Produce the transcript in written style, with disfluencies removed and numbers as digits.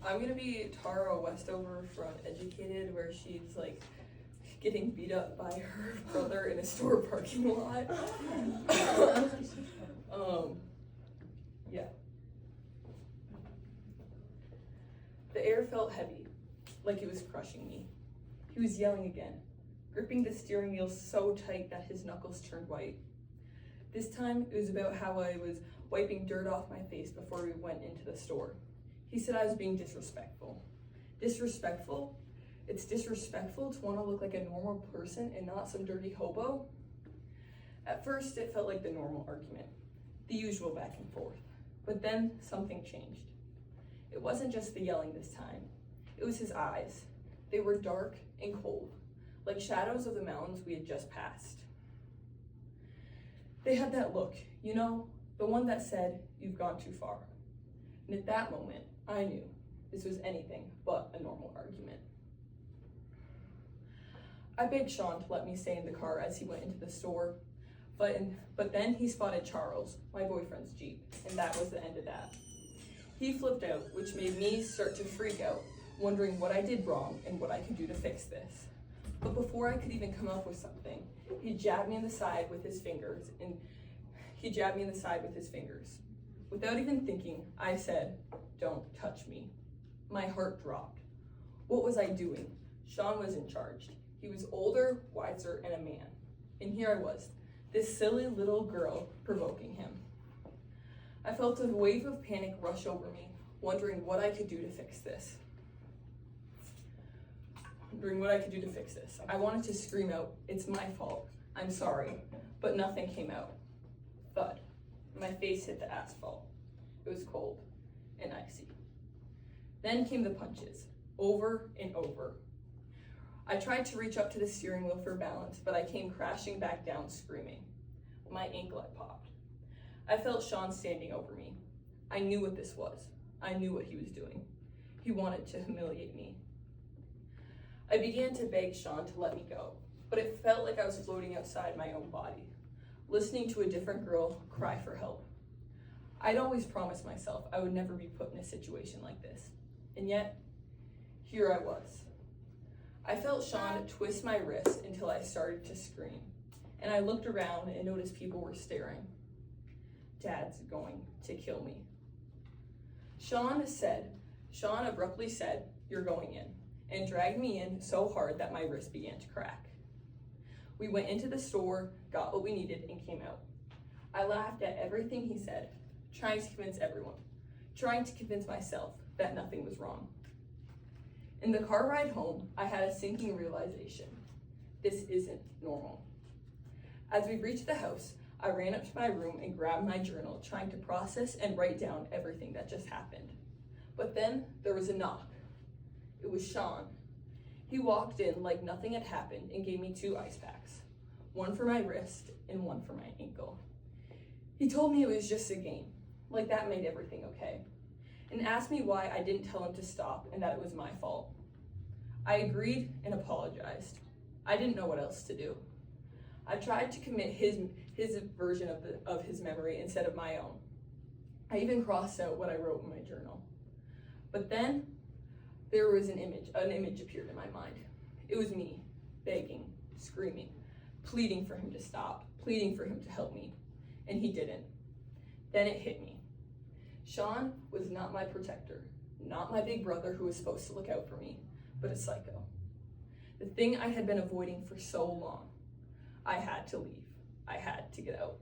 I'm gonna be Tara Westover from Educated, where she's like getting beat up by her brother in a store parking lot. Yeah. The air felt heavy, like it was crushing me. He was yelling again, gripping the steering wheel so tight that his knuckles turned white. This time, it was about how I was wiping dirt off my face before we went into the store. He said I was being disrespectful. Disrespectful? It's disrespectful to want to look like a normal person and not some dirty hobo? At first, it felt like the normal argument, the usual back and forth. But then, something changed. It wasn't just the yelling this time. It was his eyes. They were dark and cold, like shadows of the mountains we had just passed. They had that look, you know, the one that said, "You've gone too far." And at that moment, I knew this was anything but a normal argument. I begged Sean to let me stay in the car as he went into the store, but then he spotted Charles, my boyfriend's Jeep, and that was the end of that. He flipped out, which made me start to freak out, wondering what I did wrong and what I could do to fix this. But before I could even come up with something, he jabbed me in the side with his fingers, Without even thinking, I said, "Don't touch me." My heart dropped. What was I doing? Sean was in charge. He was older, wiser, and a man. And here I was, this silly little girl provoking him. I felt a wave of panic rush over me, wondering what I could do to fix this. I wanted to scream out, "It's my fault, I'm sorry," but nothing came out. Thud. My face hit the asphalt. It was cold and icy. Then came the punches, over and over. I tried to reach up to the steering wheel for balance, but I came crashing back down screaming. My ankle had popped. I felt Sean standing over me. I knew what this was. I knew what he was doing. He wanted to humiliate me. I began to beg Sean to let me go, but it felt like I was floating outside my own body, listening to a different girl cry for help. I'd always promised myself I would never be put in a situation like this, and yet, here I was. I felt Sean twist my wrist until I started to scream, and I looked around and noticed people were staring. "Dad's going to kill me." Sean abruptly said, "You're going in," and dragged me in so hard that my wrist began to crack. We went into the store, got what we needed, and came out. I laughed at everything he said, trying to convince everyone, trying to convince myself that nothing was wrong. In the car ride home, I had a sinking realization. This isn't normal. As we reached the house, I ran up to my room and grabbed my journal, trying to process and write down everything that just happened. But then there was a knock. It was Sean. He walked in like nothing had happened and gave me 2 ice packs, one for my wrist and one for my ankle. He told me it was just a game, like that made everything okay, and asked me why I didn't tell him to stop and that it was my fault. I agreed and apologized. I didn't know what else to do. I tried to commit his version of his memory instead of my own. I even crossed out what I wrote in my journal. But then there was an image appeared in my mind. It was me, begging, screaming, pleading for him to stop, pleading for him to help me, and he didn't. Then it hit me. Sean was not my protector, not my big brother who was supposed to look out for me, but a psycho. The thing I had been avoiding for so long. I had to leave. I had to get out.